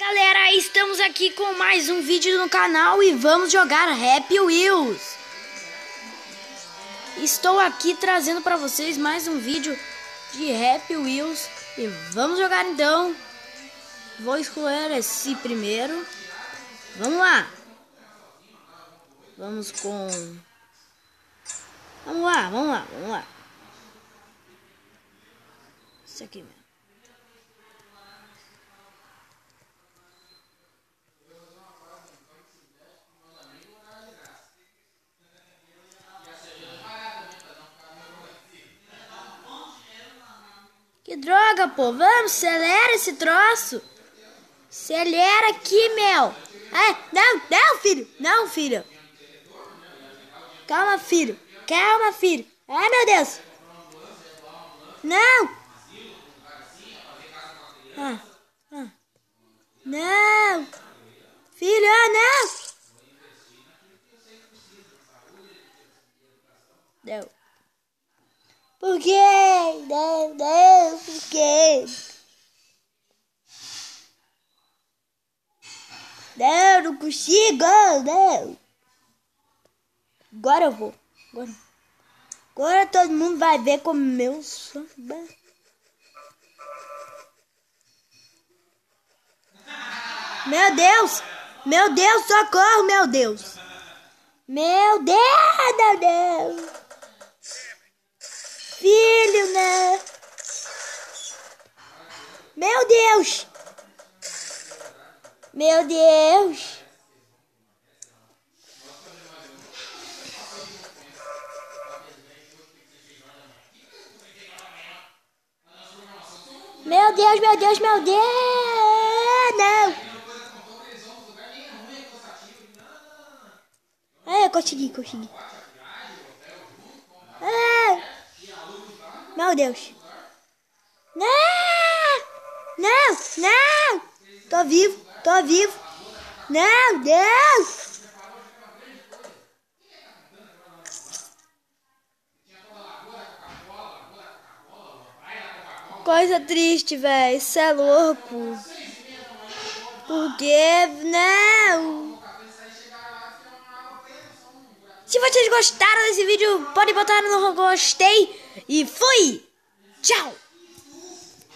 Galera, estamos aqui com mais um vídeo no canal e vamos jogar Happy Wheels. Estou aqui trazendo para vocês mais um vídeo de Happy Wheels e vamos jogar então. Vou escolher esse primeiro. Vamos lá. Vamos lá. Esse aqui mesmo. Que droga, pô. Vamos, acelera esse troço. Acelera aqui, meu. Não, filho. Não, filho. Calma, filho. Ai, meu Deus. Não. Não. Filho, não. Não. Por quê? Não, por quê? Não consigo, não. Agora eu vou. Agora todo mundo vai ver como meu samba. Meu Deus, socorro, meu Deus. Meu Deus. Filho, né? Meu Deus. Meu Deus. Não. Eu consegui. Meu Deus. Não. Tô vivo. Meu Deus. Coisa triste, velho. Isso é louco. Por quê? Não. Se vocês gostaram desse vídeo, pode botar no gostei. E fui. Tchau.